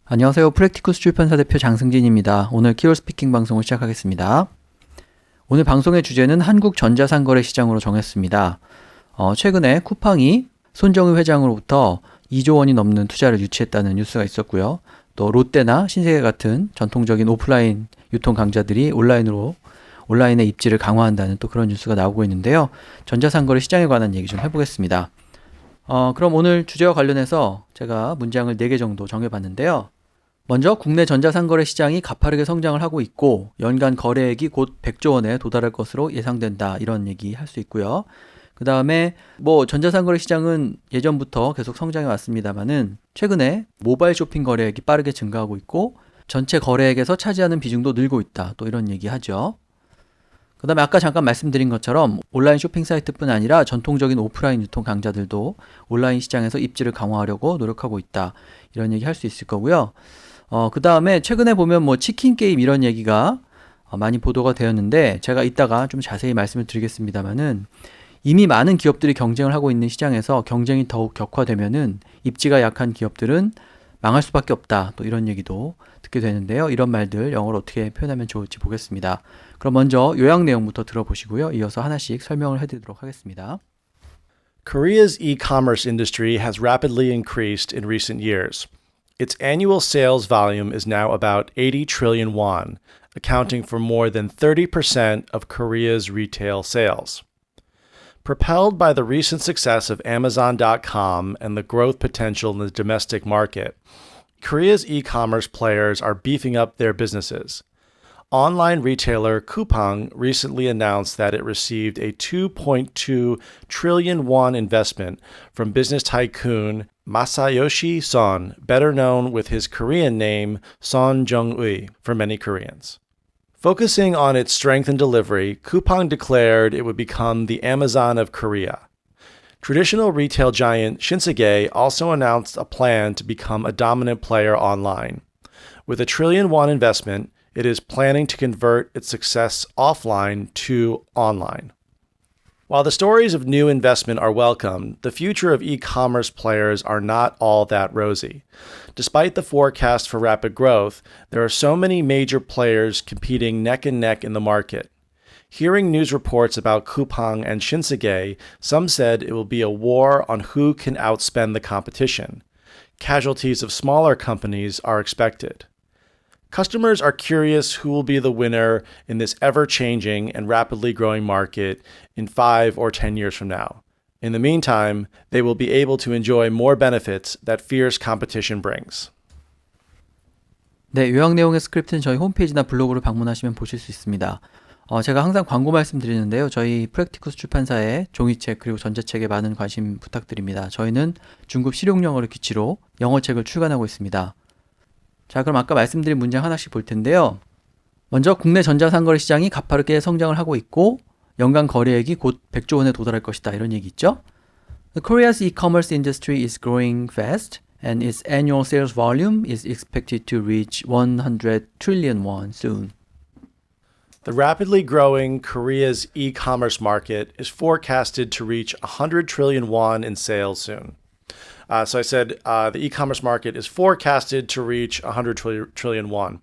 안녕하세요. 프랙티쿠스 출판사 대표 장승진입니다. 오늘 키워드 스피킹 방송을 시작하겠습니다. 오늘 방송의 주제는 한국 전자상거래 시장으로 정했습니다. 최근에 쿠팡이 손정의 회장으로부터 2조 원이 넘는 투자를 유치했다는 뉴스가 있었고요. 또 롯데나 신세계 같은 전통적인 오프라인 유통 강자들이 온라인의 입지를 강화한다는 또 그런 뉴스가 나오고 있는데요. 전자상거래 시장에 관한 얘기 좀 해보겠습니다. 그럼 오늘 주제와 관련해서 제가 문장을 4개 정도 정해봤는데요. 먼저 국내 전자상거래 시장이 가파르게 성장을 하고 있고 연간 거래액이 곧 100조 원에 도달할 것으로 예상된다, 이런 얘기 할 수 있고요. 그 다음에 전자상거래 시장은 예전부터 계속 성장해 왔습니다만은 최근에 모바일 쇼핑 거래액이 빠르게 증가하고 있고 전체 거래액에서 차지하는 비중도 늘고 있다, 또 이런 얘기 하죠. 그 다음에 아까 잠깐 말씀드린 것처럼 온라인 쇼핑 사이트뿐 아니라 전통적인 오프라인 유통 강자들도 온라인 시장에서 입지를 강화하려고 노력하고 있다, 이런 얘기 할 수 있을 거고요. 그 다음에 최근에 보면 치킨 게임 이런 얘기가 많이 보도가 되었는데 제가 이따가 좀 자세히 말씀을 드리겠습니다만은 이미 많은 기업들이 경쟁을 하고 있는 시장에서 경쟁이 더욱 격화되면은 입지가 약한 기업들은 망할 수밖에 없다, 또 이런 얘기도 듣게 되는데요. 이런 말들 영어로 어떻게 표현하면 좋을지 보겠습니다. 그럼 먼저 요약 내용부터 들어보시고요. 이어서 하나씩 설명을 해드리도록 하겠습니다. Korea's e-commerce industry has rapidly increased in recent years. Its annual sales volume is now about 80 trillion won, accounting for more than 30% of Korea's retail sales. Propelled by the recent success of Amazon.com and the growth potential in the domestic market, Korea's e-commerce players are beefing up their businesses. Online retailer Coupang recently announced that it received a 2.2 trillion won investment from business tycoon Masayoshi Son, better known with his Korean name Son Jung-ui for many Koreans. Focusing on its strength in delivery, Coupang declared it would become the Amazon of Korea. Traditional retail giant Shinsegae also announced a plan to become a dominant player online. With a trillion won investment, it is planning to convert its success offline to online. While the stories of new investment are welcome, the future of e-commerce players are not all that rosy. Despite the forecast for rapid growth, there are so many major players competing neck and neck in the market. Hearing news reports about Coupang and Shinsegae, some said it will be a war on who can outspend the competition. Casualties of smaller companies are expected. Customers are curious who will be the winner in this ever-changing and rapidly growing market in 5 or 10 years from now. In the meantime, they will be able to enjoy more benefits that fierce competition brings. 네, 요약 내용의 스크립트는 저희 홈페이지나 블로그를 방문하시면 보실 수 있습니다. 제가 항상 광고 말씀드리는데요. 저희 프랙티쿠스 출판사의 종이책 그리고 전자책에 많은 관심 부탁드립니다. 저희는 중급 실용영어를 기치로 영어책을 출간하고 있습니다. 자, 그럼 아까 말씀드린 문장 하나씩 볼 텐데요. 먼저 국내 전자상거래 시장이 가파르게 성장을 하고 있고 연간 거래액이 곧 100조 원에 도달할 것이다, 이런 얘기 있죠. Korea's e-commerce industry is growing fast and its annual sales volume is expected to reach 100 trillion won soon. The rapidly growing Korea's e-commerce market is forecasted to reach 100 trillion won in sales soon. So I said the e-commerce market is forecasted to reach 100 trillion won.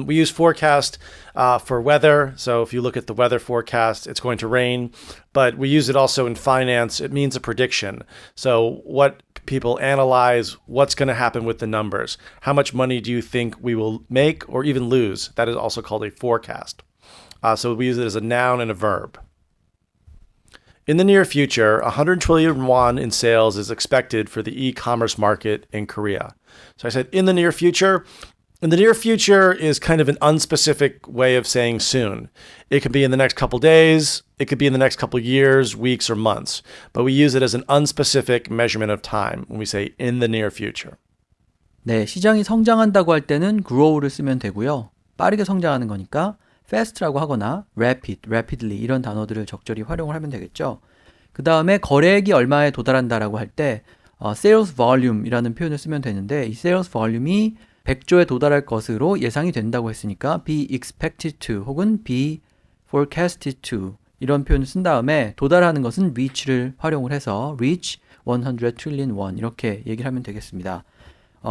We use forecast for weather. So if you look at the weather forecast, it's going to rain. But we use it also in finance. It means a prediction. So what people analyze, what's going to happen with the numbers. How much money do you think we will make or even lose? That is also called a forecast. So we use it as a noun and a verb. In the near future, 100 trillion won in sales is expected for the e-commerce market in Korea. So I said in the near future. In the near future is kind of an unspecific way of saying soon. It could be in the next couple days, it could be in the next couple years, weeks, or months. But we use it as an unspecific measurement of time when we say in the near future. 네, 시장이 성장한다고 할 때는 grow를 쓰면 되고요. 빠르게 성장하는 거니까 fast라고 하거나 rapidly 이런 단어들을 적절히 활용을 하면 되겠죠. 그 다음에 거래액이 얼마에 도달한다라고 할 때 sales volume이라는 표현을 쓰면 되는데 이 sales volume이 100조에 도달할 것으로 예상이 된다고 했으니까 be expected to 혹은 be forecasted to 이런 표현을 쓴 다음에 도달하는 것은 reach를 활용을 해서 reach 100 trillion won 이렇게 얘기를 하면 되겠습니다.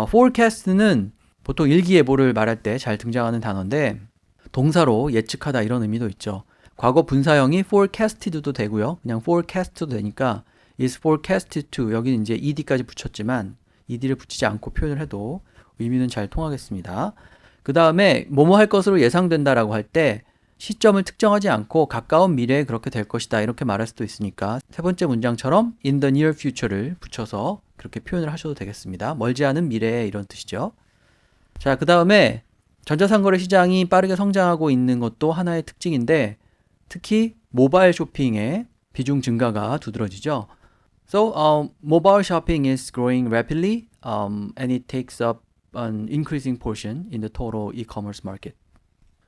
forecast는 보통 일기예보를 말할 때 잘 등장하는 단어인데 동사로 예측하다 이런 의미도 있죠. 과거 분사형이 forecasted도 되고요. 그냥 forecast도 되니까 is forecasted to 여기는 이제 ed까지 붙였지만 ed를 붙이지 않고 표현을 해도 의미는 잘 통하겠습니다. 그 다음에 뭐뭐 할 것으로 예상된다라고 할 때 시점을 특정하지 않고 가까운 미래에 그렇게 될 것이다 이렇게 말할 수도 있으니까 세 번째 문장처럼 in the near future를 붙여서 그렇게 표현을 하셔도 되겠습니다. 멀지 않은 미래에 이런 뜻이죠. 자, 그 다음에 전자상거래 시장이 빠르게 성장하고 있는 것도 하나의 특징인데 특히 모바일 쇼핑의 비중 증가가 두드러지죠. So, mobile shopping is growing rapidly and it takes up an increasing portion in the total e-commerce market.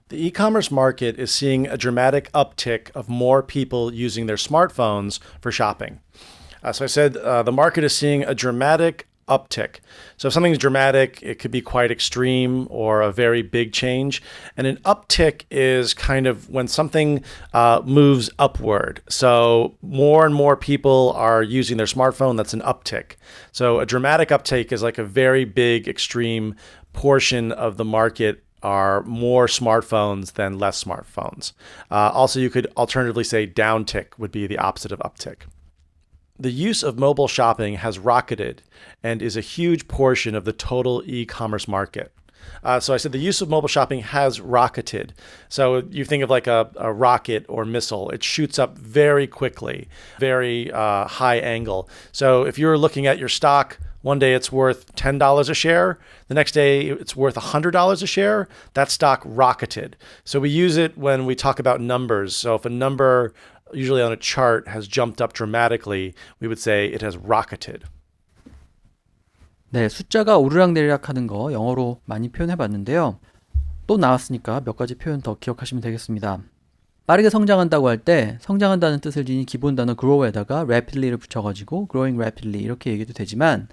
The e-commerce market is seeing a dramatic uptick of more people using their smartphones for shopping. So I said the market is seeing a dramatic uptick. So if something's dramatic, it could be quite extreme or a very big change. And an uptick is kind of when something moves upward. So more and more people are using their smartphone, that's an uptick. So a dramatic uptake is like a very big, extreme portion of the market are more smartphones than less smartphones. Also, you could alternatively say downtick would be the opposite of uptick. The use of mobile shopping has rocketed and is a huge portion of the total e-commerce market. So I said the use of mobile shopping has rocketed. So you think of like a rocket or missile. It shoots up very quickly, very high angle. So if you're looking at your stock, one day it's worth $10 a share. The next day it's worth $100 a share. That stock rocketed. So we use it when we talk about numbers. So if a number usually on a chart has jumped up dramatically, we would say it has rocketed. 네, 숫자가 오르락내리락 하는 거 영어로 많이 표현해 봤는데요. 또 나왔으니까 몇 가지 표현 더 기억하시면 되겠습니다. 빠르게 성장한다고 할 때 성장한다는 뜻을 지닌 기본 단어 grow에다가 rapidly를 붙여가지고 growing rapidly 이렇게 얘기도 되지만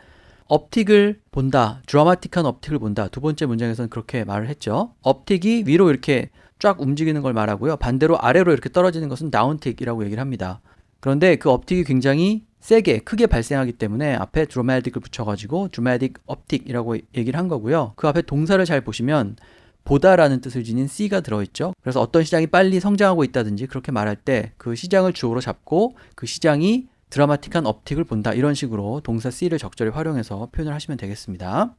업틱을 본다, 드라마틱한 업틱을 본다. 두 번째 문장에서는 그렇게 말을 했죠. 업틱이 위로 이렇게 쫙 움직이는 걸 말하고요. 반대로 아래로 이렇게 떨어지는 것은 다운틱이라고 얘기를 합니다. 그런데 그 업틱이 굉장히 세게, 크게 발생하기 때문에 앞에 dramatic을 붙여가지고 dramatic uptick이라고 얘기를 한 거고요. 그 앞에 동사를 잘 보시면 보다라는 뜻을 지닌 C가 들어있죠. 그래서 어떤 시장이 빨리 성장하고 있다든지 그렇게 말할 때 그 시장을 주어로 잡고 그 시장이 드라마틱한 업틱을 본다. 이런 식으로 동사 C를 적절히 활용해서 표현을 하시면 되겠습니다.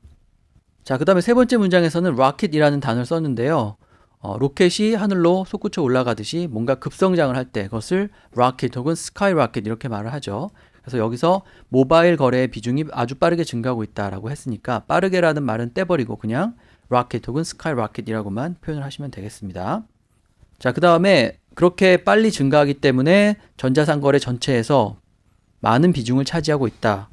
자, 그 다음에 세 번째 문장에서는 rocket이라는 단어를 썼는데요. 로켓이 하늘로 솟구쳐 올라가듯이 뭔가 급성장을 할 때 그것을 rocket 혹은 skyrocket 이렇게 말을 하죠. 그래서 여기서 모바일 거래의 비중이 아주 빠르게 증가하고 있다라고 했으니까 빠르게라는 말은 떼버리고 그냥 rocket 혹은 skyrocket이라고만 표현을 하시면 되겠습니다. 자, 그 다음에 그렇게 빨리 증가하기 때문에 전자상거래 전체에서 많은 비중을 차지하고 있다.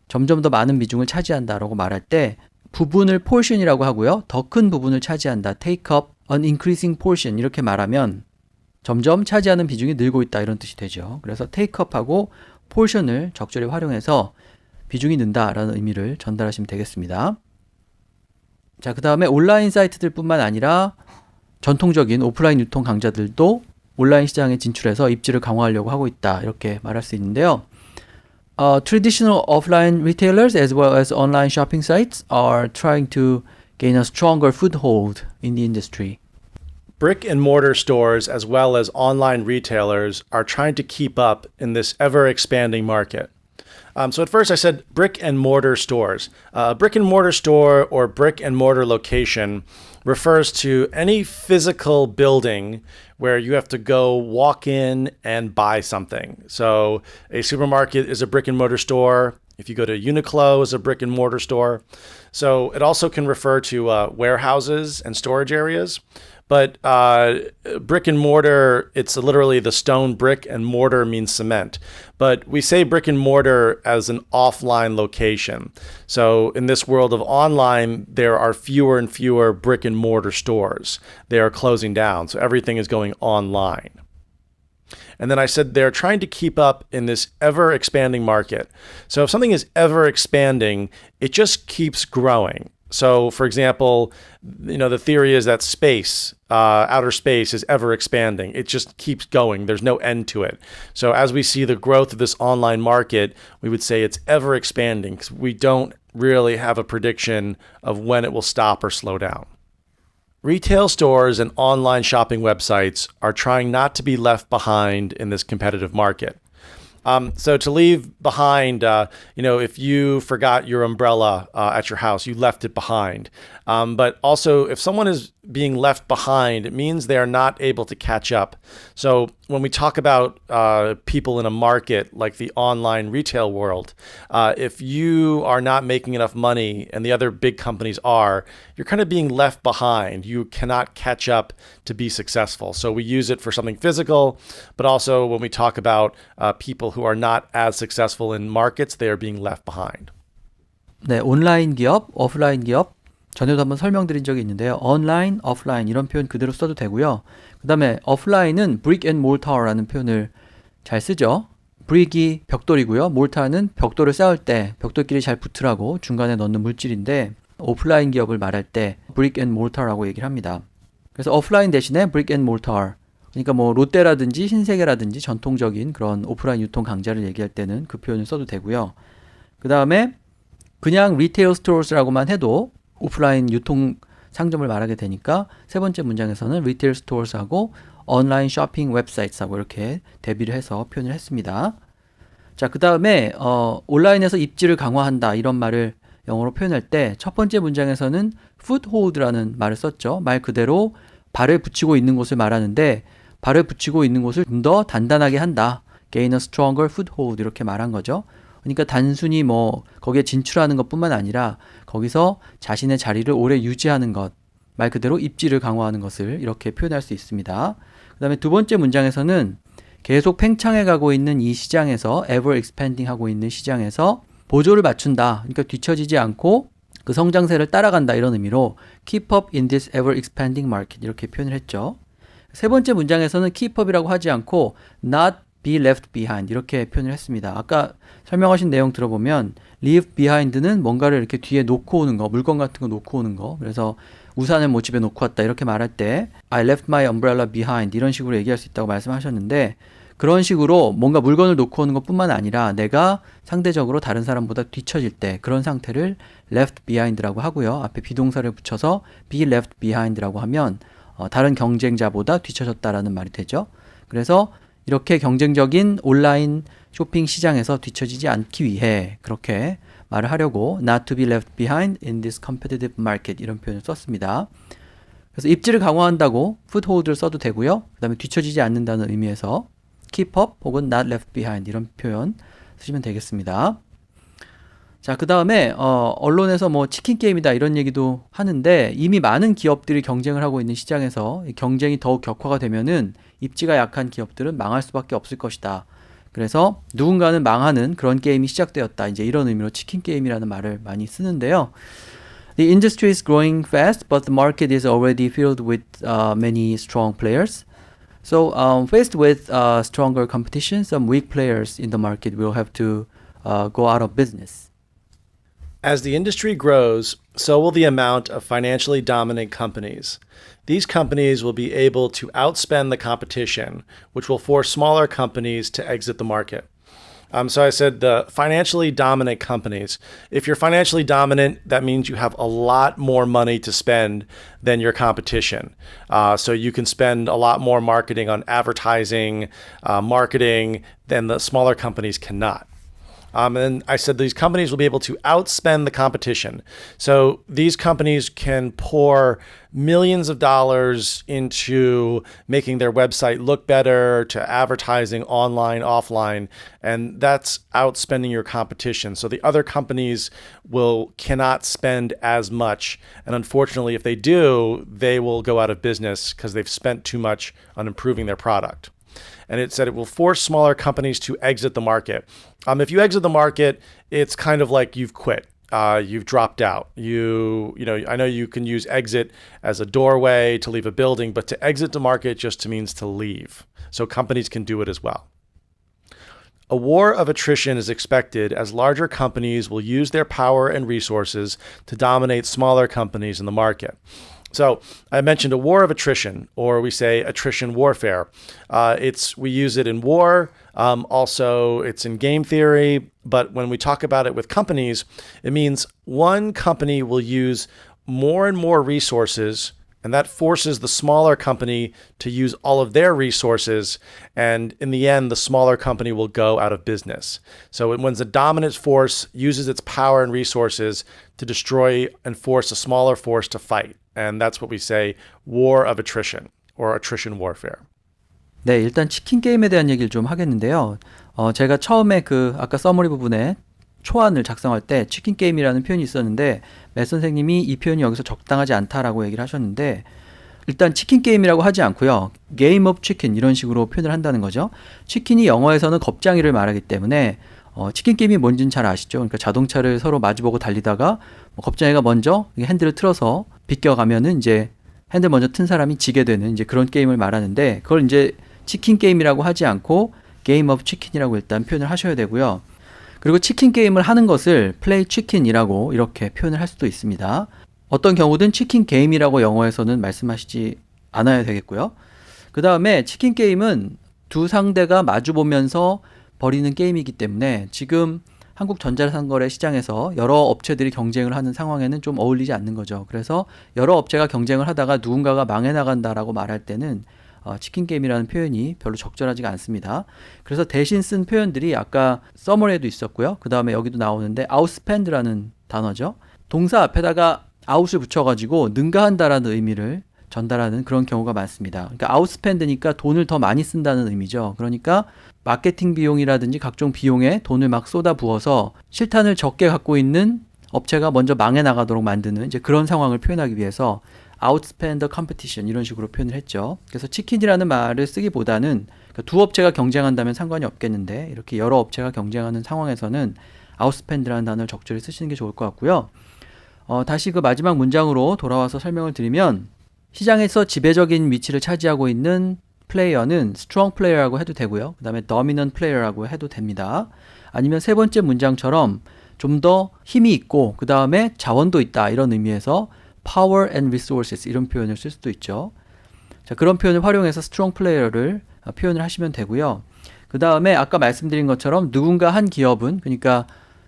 점점 더 많은 비중을 차지한다라고 말할 때 부분을 portion이라고 하고요. 더 큰 부분을 차지한다. take up an increasing portion 이렇게 말하면 점점 차지하는 비중이 늘고 있다 이런 뜻이 되죠. 그래서 take up하고 portion을 적절히 활용해서 비중이 는다라는 의미를 전달하시면 되겠습니다. 자, 그 다음에 온라인 사이트들 뿐만 아니라 전통적인 오프라인 유통 강자들도 온라인 시장에 진출해서 입지를 강화하려고 하고 있다 이렇게 말할 수 있는데요. Traditional offline retailers as well as online shopping sites are trying to gain a stronger foothold in the industry. Brick and mortar stores as well as online retailers are trying to keep up in this ever-expanding market. So at first I said brick and mortar stores. A brick and mortar store or brick and mortar location refers to any physical building where you have to go walk in and buy something. So a supermarket is a brick and mortar store. If you go to Uniqlo, it's a brick and mortar store. So it also can refer to warehouses and storage areas. But brick and mortar, it's literally the stone brick, and mortar means cement. But we say brick and mortar as an offline location. So in this world of online, there are fewer and fewer brick and mortar stores. They are closing down. So everything is going online. And then I said they're trying to keep up in this ever-expanding market. So if something is ever-expanding, it just keeps growing. So, for example, the theory is that space, outer space, is ever expanding. It just keeps going. There's no end to it. So, as we see the growth of this online market, we would say it's ever expanding because we don't really have a prediction of when it will stop or slow down. Retail stores and online shopping websites are trying not to be left behind in this competitive market. So to leave behind, if you forgot your umbrella at your house, you left it behind. But also, if someone is being left behind, it means they are not able to catch up. So when we talk about people in a market like the online retail world, if you are not making enough money and the other big companies are, you're kind of being left behind. You cannot catch up to be successful. So we use it for something physical, but also when we talk about people who are not as successful in markets, they are being left behind. 네, 온라인 기업, 오프라인 기업 전에도 한번 설명드린 적이 있는데요. 온라인, 오프라인 이런 표현 그대로 써도 되고요. 그 다음에 오프라인은 brick and mortar라는 표현을 잘 쓰죠. brick이 벽돌이고요. mortar는 벽돌을 쌓을 때 벽돌끼리 잘 붙으라고 중간에 넣는 물질인데 오프라인 기업을 말할 때 brick and mortar라고 얘기를 합니다. 그래서 오프라인 대신에 brick and mortar 그러니까 뭐 롯데라든지 신세계라든지 전통적인 그런 오프라인 유통 강자를 얘기할 때는 그 표현을 써도 되고요. 그 다음에 그냥 리테일 스토어스라고만 해도 오프라인 유통 상점을 말하게 되니까 세 번째 문장에서는 리테일 스토어스하고 온라인 쇼핑 웹사이트하고 이렇게 대비를 해서 표현을 했습니다. 자, 그 다음에 온라인에서 입지를 강화한다 이런 말을 영어로 표현할 때 첫 번째 문장에서는 foothold라는 말을 썼죠. 말 그대로 발을 붙이고 있는 곳을 말하는데 발을 붙이고 있는 곳을 좀 더 단단하게 한다. gain a stronger foothold 이렇게 말한 거죠. 그러니까 단순히 뭐 거기에 진출하는 것뿐만 아니라 거기서 자신의 자리를 오래 유지하는 것, 말 그대로 입지를 강화하는 것을 이렇게 표현할 수 있습니다. 그 다음에 두 번째 문장에서는 계속 팽창해 가고 있는 이 시장에서 ever expanding 하고 있는 시장에서 보조를 맞춘다. 그러니까 뒤처지지 않고 그 성장세를 따라간다 이런 의미로 keep up in this ever expanding market 이렇게 표현을 했죠. 세 번째 문장에서는 keep up이라고 하지 않고 not be left behind 이렇게 표현을 했습니다. 아까 설명하신 내용 들어보면 leave behind는 뭔가를 이렇게 뒤에 놓고 오는 거, 물건 같은 거 놓고 오는 거. 그래서 우산을 뭐 집에 놓고 왔다 이렇게 말할 때 I left my umbrella behind 이런 식으로 얘기할 수 있다고 말씀하셨는데 그런 식으로 뭔가 물건을 놓고 오는 것뿐만 아니라 내가 상대적으로 다른 사람보다 뒤처질 때 그런 상태를 left behind라고 하고요. 앞에 비동사를 붙여서 be left behind라고 하면 다른 경쟁자보다 뒤처졌다라는 말이 되죠. 그래서 이렇게 경쟁적인 온라인 쇼핑 시장에서 뒤처지지 않기 위해 그렇게 말을 하려고 not to be left behind in this competitive market 이런 표현을 썼습니다. 그래서 입지를 강화한다고 foothold를 써도 되고요. 그 다음에 뒤처지지 않는다는 의미에서 keep up 혹은 not left behind 이런 표현 쓰시면 되겠습니다. 자, 그 다음에 언론에서 뭐 치킨 게임이다 이런 얘기도 하는데 이미 많은 기업들이 경쟁을 하고 있는 시장에서 경쟁이 더욱 격화가 되면은 입지가 약한 기업들은 망할 수밖에 없을 것이다. 그래서 누군가는 망하는 그런 게임이 시작되었다. 이제 이런 의미로 치킨 게임이라는 말을 많이 쓰는데요. The industry is growing fast, but the market is already filled with many strong players. So, faced with stronger competition, some weak players in the market will have to go out of business. As the industry grows, so will the amount of financially dominant companies. These companies will be able to outspend the competition, which will force smaller companies to exit the market. So I said the financially dominant companies. If you're financially dominant, that means you have a lot more money to spend than your competition. So you can spend a lot more marketing on advertising, marketing than the smaller companies cannot. And I said these companies will be able to outspend the competition. So these companies can pour millions of dollars into making their website look better, to advertising online, offline, and that's outspending your competition. So the other companies cannot spend as much. And unfortunately, if they do, they will go out of business because they've spent too much on improving their product. And it said it will force smaller companies to exit the market. If you exit the market, it's kind of like you've quit. You've dropped out. I know you can use exit as a doorway to leave a building, but to exit the market just means to leave. So companies can do it as well. A war of attrition is expected as larger companies will use their power and resources to dominate smaller companies in the market. So I mentioned a war of attrition, or we say attrition warfare. We use it in war. Also, it's in game theory. But when we talk about it with companies, it means one company will use more and more resources, and that forces the smaller company to use all of their resources. And in the end, the smaller company will go out of business. So when the dominant force uses its power and resources to destroy and force a smaller force to fight. And that's what we say, war of attrition or attrition warfare. 네, 일단 치킨 게임에 대한 얘기를 좀 하겠는데요. 제가 처음에 아까 서머리 부분에 초안을 작성할 때 치킨 게임이라는 표현이 있었는데 맷 선생님이 이 표현이 여기서 적당하지 않다라고 얘기를 하셨는데 일단 치킨 게임이라고 하지 않고요. 게임 오브 치킨 이런 식으로 표현을 한다는 거죠. 치킨이 영어에서는 겁장이를 말하기 때문에 치킨 게임이 뭔지는 잘 아시죠? 그러니까 자동차를 서로 마주보고 달리다가 겁장이가 먼저 핸들을 틀어서 비껴가면은 이제 핸들 먼저 튼 사람이 지게 되는 이제 그런 게임을 말하는데 그걸 이제 치킨 게임이라고 하지 않고 게임 오브 치킨이라고 일단 표현을 하셔야 되고요. 그리고 치킨 게임을 하는 것을 플레이 치킨이라고 이렇게 표현을 할 수도 있습니다. 어떤 경우든 치킨 게임이라고 영어에서는 말씀하시지 않아야 되겠고요. 그 다음에 치킨 게임은 두 상대가 마주보면서 벌이는 게임이기 때문에 지금 한국 전자상거래 시장에서 여러 업체들이 경쟁을 하는 상황에는 좀 어울리지 않는 거죠. 그래서 여러 업체가 경쟁을 하다가 누군가가 망해 나간다라고 말할 때는 치킨 게임이라는 표현이 별로 적절하지가 않습니다. 그래서 대신 쓴 표현들이 아까 서머리에도 있었고요. 그 다음에 여기도 나오는데 outspend라는 단어죠. 동사 앞에다가 out을 붙여가지고 능가한다라는 의미를 전달하는 그런 경우가 많습니다. 그러니까 outspend니까 돈을 더 많이 쓴다는 의미죠. 그러니까 마케팅 비용이라든지 각종 비용에 돈을 막 쏟아 부어서 실탄을 적게 갖고 있는 업체가 먼저 망해 나가도록 만드는 이제 그런 상황을 표현하기 위해서 outspend the competition 이런 식으로 표현을 했죠. 그래서 치킨이라는 말을 쓰기보다는 그러니까 두 업체가 경쟁한다면 상관이 없겠는데 이렇게 여러 업체가 경쟁하는 상황에서는 outspend라는 단어를 적절히 쓰시는 게 좋을 것 같고요. 다시 그 마지막 문장으로 돌아와서 설명을 드리면 시장에서 지배적인 위치를 차지하고 있는 플레이어는 strong player라고 해도 되고요. 그 다음에 dominant player라고 해도 됩니다. 아니면 세 번째 문장처럼 좀 더 힘이 있고 그 다음에 자원도 있다 이런 의미에서 power and resources 이런 표현을 쓸 수도 있죠. 자, 그런 표현을 활용해서 strong player를 표현을 하시면 되고요. 그 다음에 아까 말씀드린 것처럼 누군가 한 기업은 그러니까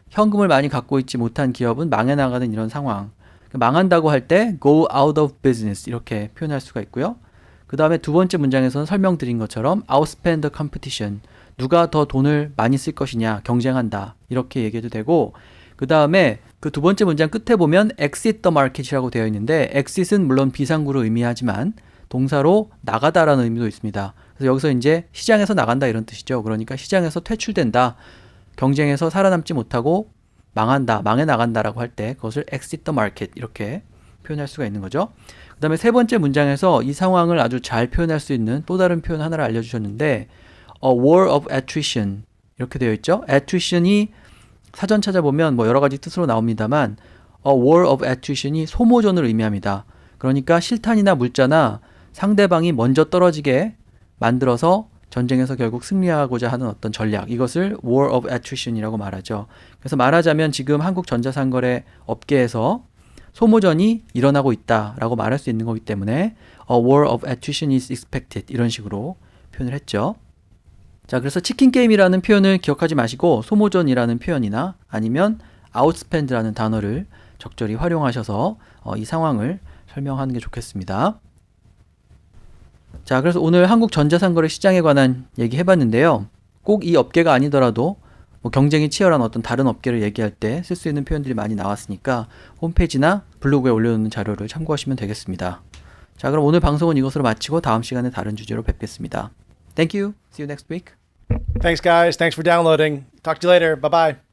현금을 많이 갖고 있지 못한 기업은 망해 나가는 이런 상황. 망한다고 할 때 go out of business 이렇게 표현할 수가 있고요. 그 다음에 두 번째 문장에서는 설명드린 것처럼 outspend the competition 누가 더 돈을 많이 쓸 것이냐 경쟁한다 이렇게 얘기해도 되고 그 다음에 그 두 번째 문장 끝에 보면 exit the market이라고 되어 있는데 exit은 물론 비상구를 의미하지만 동사로 나가다라는 의미도 있습니다. 그래서 여기서 이제 시장에서 나간다 이런 뜻이죠. 그러니까 시장에서 퇴출된다 경쟁에서 살아남지 못하고 망한다, 망해 나간다라고 할 때 그것을 exit the market 이렇게 표현할 수가 있는 거죠. 그 다음에 세 번째 문장에서 이 상황을 아주 잘 표현할 수 있는 또 다른 표현 하나를 알려주셨는데 a war of attrition 이렇게 되어 있죠. attrition이 사전 찾아보면 뭐 여러 가지 뜻으로 나옵니다만 a war of attrition이 소모전을 의미합니다. 그러니까 실탄이나 물자나 상대방이 먼저 떨어지게 만들어서 전쟁에서 결국 승리하고자 하는 어떤 전략 이것을 war of attrition이라고 말하죠. 그래서 말하자면 지금 한국 전자상거래 업계에서 소모전이 일어나고 있다라고 말할 수 있는 거기 때문에 a war of attrition is expected 이런 식으로 표현을 했죠. 자, 그래서 치킨 게임이라는 표현을 기억하지 마시고 소모전이라는 표현이나 아니면 outspend라는 단어를 적절히 활용하셔서 이 상황을 설명하는 게 좋겠습니다. 자, 그래서 오늘 한국 전자상거래 시장에 관한 얘기 해봤는데요. 꼭 이 업계가 아니더라도 뭐 경쟁이 치열한 어떤 다른 업계를 얘기할 때 쓸 수 있는 표현들이 많이 나왔으니까 홈페이지나 블로그에 올려놓는 자료를 참고하시면 되겠습니다. 자, 그럼 오늘 방송은 이것으로 마치고 다음 시간에 다른 주제로 뵙겠습니다. Thank you. See you next week. Thanks, guys. Thanks for downloading. Talk to you later. Bye-bye.